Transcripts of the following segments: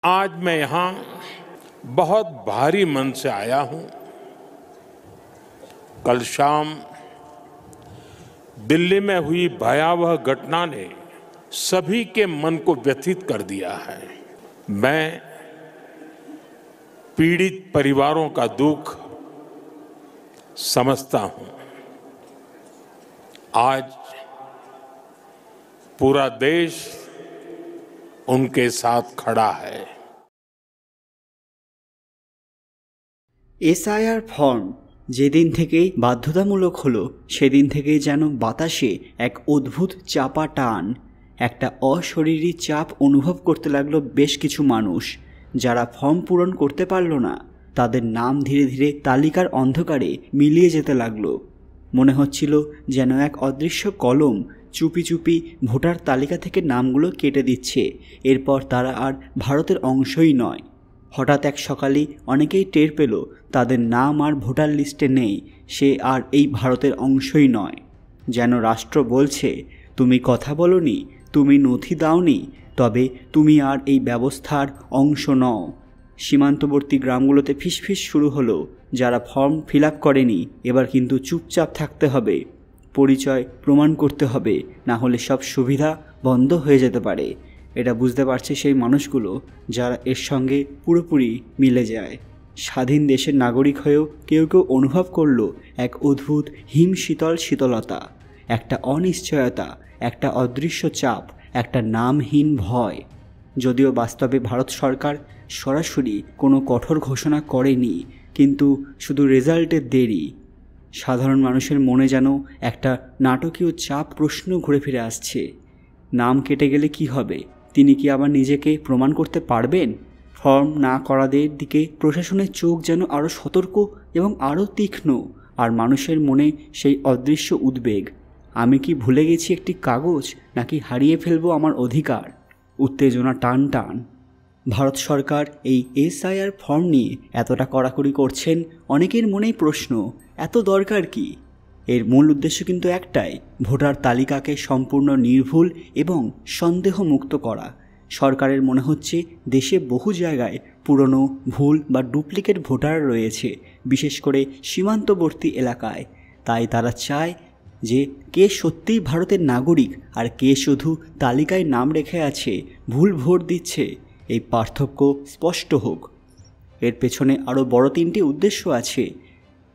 आज मैं यहाँ बहुत भारी मन से आया हूँ। कल शाम दिल्ली में हुई भयावह घटना ने सभी के मन को व्यथित कर दिया है। मैं पीड़ित परिवारों का दुख समझता हूँ। आज पूरा देश उनके साथ खड़ा है। এসআইআর ফর্ম যেদিন থেকেই বাধ্যতামূলক হলো সেদিন থেকেই যেন বাতাসে এক অদ্ভুত চাপা টান, একটা অশরীরী চাপ অনুভব করতে লাগলো বেশ কিছু মানুষ। যারা ফর্ম পূরণ করতে পারল না তাদের নাম ধীরে ধীরে তালিকার অন্ধকারে মিলিয়ে যেতে লাগলো। মনে হচ্ছিল যেন এক অদৃশ্য কলম চুপি চুপি ভোটার তালিকা থেকে নামগুলো কেটে দিচ্ছে। এরপর তারা আর ভারতের অংশই নয়। হঠাৎ এক সকালে অনেকেই টের পেল তাদের নাম আর ভোটার লিস্টে নেই, সে আর এই ভারতের অংশই নয়। যেন রাষ্ট্র বলছে, তুমি কথা বলোনি, তুমি নথি দাওনি, তবে তুমি আর এই ব্যবস্থার অংশ নও। সীমান্তবর্তী গ্রামগুলোতে ফিসফিস শুরু হলো, যারা ফর্ম ফিল আপ করেনি এবার কিন্তু চুপচাপ থাকতে হবে, পরিচয় প্রমাণ করতে হবে, না হলে সব সুবিধা বন্ধ হয়ে যেতে পারে। এটা বুঝতে পারছে সেই মানুষগুলো যারা এর সঙ্গে পুরোপুরি মিলে যায়। স্বাধীন দেশের নাগরিক হয়েও কেউ কেউ অনুভব করল এক অদ্ভুত হিমশীতল শীতলতা, একটা অনিশ্চয়তা, একটা অদৃশ্য চাপ, একটা নামহীন ভয়। যদিও বাস্তবে ভারত সরকার সরাসরি কোনো কঠোর ঘোষণা করেনি, কিন্তু শুধু রেজাল্টের দেরি। সাধারণ মানুষের মনে যেন একটা নাটকীয় চাপ প্রশ্ন ঘুরে ফিরে আসছে। নাম কেটে গেলে কি হবে? তিনি কি আবার নিজেকে প্রমাণ করতে পারবেন? ফর্ম না করাদের দিকে প্রশাসনের চোখ যেন আরও সতর্ক এবং আরও তীক্ষ্ণ। আর মানুষের মনে সেই অদৃশ্য উদ্বেগ, আমি কি ভুলে গেছি একটি কাগজ, নাকি হারিয়ে ফেলবো আমার অধিকার? উত্তেজনা টান টান। ভারত সরকার এই এসআইআর ফর্ম নিয়ে এতটা কড়াকড়ি করছেন, অনেকের মনেই প্রশ্ন, এত দরকার কি? এর মূল উদ্দেশ্য কিন্তু একটাই, ভোটার তালিকাকে সম্পূর্ণ নির্ভুল এবং সন্দেহমুক্ত করা। সরকারের মনে হচ্ছে দেশে বহু জায়গায় পুরনো, ভুল বা ডুপ্লিকেট ভোটার রয়েছে, বিশেষ করে সীমান্তবর্তী এলাকায়। তাই তারা চায় যে কে সত্যিই ভারতের নাগরিক আর কে শুধু তালিকায় নাম রেখে আছে, ভুল ভোট দিচ্ছে, এই পার্থক্য স্পষ্ট হোক। এর পেছনে আরও বড় তিনটি উদ্দেশ্য আছে।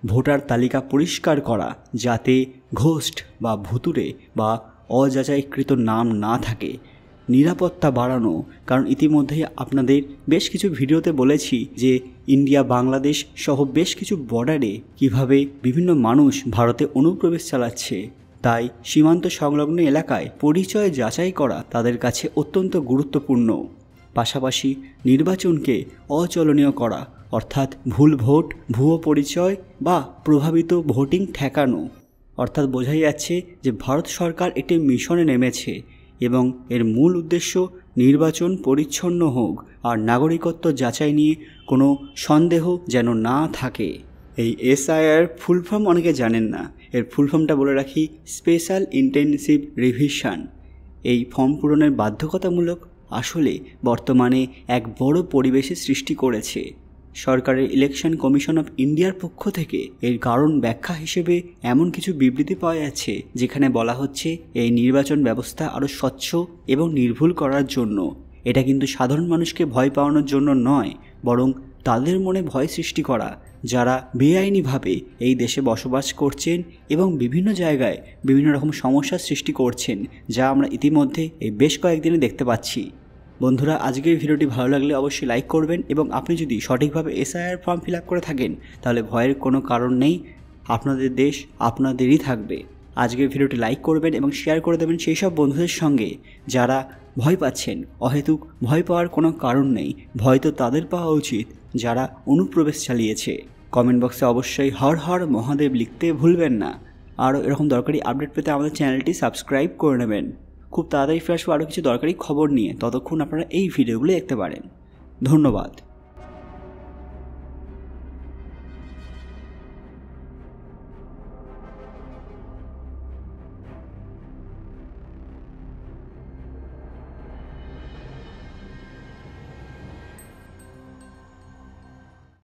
ভোটার তালিকা পরিষ্কার করা, যাতে ঘোস্ট বা ভুতুরে বা অযাচাইকৃত নাম না থাকে। নিরাপত্তা বাড়ানো, কারণ ইতিমধ্যেই আপনাদের বেশ কিছু ভিডিওতে বলেছি যে ইন্ডিয়া বাংলাদেশ সহ বেশ কিছু বর্ডারে কিভাবে বিভিন্ন মানুষ ভারতে অনুপ্রবেশ চালাচ্ছে। তাই সীমান্ত সংলগ্ন এলাকায় পরিচয় যাচাই করা তাদের কাছে অত্যন্ত গুরুত্বপূর্ণ। পাশাপাশি নির্বাচনকে অচলনীয় করা, অর্থাৎ ভুল ভোট, ভুয়ো পরিচয় বা প্রভাবিত ভোটিং ঠেকানো। অর্থাৎ বোঝাই যাচ্ছে যে ভারত সরকার একটি মিশনে নেমেছে এবং এর মূল উদ্দেশ্য নির্বাচন পরিচ্ছন্ন হোক আর নাগরিকত্ব যাচাই নিয়ে কোনো সন্দেহ যেন না থাকে। এই এসআইআর ফুল ফর্ম অনেকে জানেন না। এর ফুল ফর্মটা বলে রাখি, স্পেশাল ইন্টেনসিভ রিভিশন। এই ফর্ম পূরণের বাধ্যকতামূলক আসলে বর্তমানে এক বড় পরিবেশের সৃষ্টি করেছে। সরকারের ইলেকশন কমিশন অফ ইন্ডিয়ার পক্ষ থেকে এর কারণ ব্যাখ্যা হিসেবে এমন কিছু বিবৃতি পাওয়া যাচ্ছে যেখানে বলা হচ্ছে এই নির্বাচন ব্যবস্থা আরও স্বচ্ছ এবং নির্ভুল করার জন্য। এটা কিন্তু সাধারণ মানুষকে ভয় পাওয়ানোর জন্য নয়, বরং তাদের মনে ভয় সৃষ্টি করা যারা বেআইনিভাবে এই দেশে বসবাস করছেন এবং বিভিন্ন জায়গায় বিভিন্ন রকম সমস্যার সৃষ্টি করছেন, যা আমরা ইতিমধ্যে এই বেশ কয়েকদিনে দেখতে পাচ্ছি। বন্ধুরা, আজকের ভিডিওটি ভালো লাগলে অবশ্যই লাইক করবেন এবং আপনি যদি সঠিকভাবে এসআইআর ফর্ম ফিল আপ করে থাকেন তাহলে ভয়ের কোনো কারণ নেই, আপনাদের দেশ আপনাদেরই থাকবে। আজকের ভিডিওটি লাইক করবেন এবং শেয়ার করে দেবেন সেই সব বন্ধুদের সঙ্গে যারা ভয় পাচ্ছেন। অহেতুক ভয় পাওয়ার কোনো কারণ নেই, ভয় তো তাদের পাওয়া উচিত যারা অনুপ্রবেশ চালিয়েছে। কমেন্ট বক্সে অবশ্যই হর হর মহাদেব লিখতে ভুলবেন না। আরও এরকম দরকারি আপডেট পেতে আমাদের চ্যানেলটি সাবস্ক্রাইব করে নেবেন। খুব তাড়াতাড়ি ফিরে আসবো আরও কিছু দরকারি খবর নিয়ে, ততক্ষণ আপনারা এই ভিডিওগুলো দেখতে পারেন। ধন্যবাদ।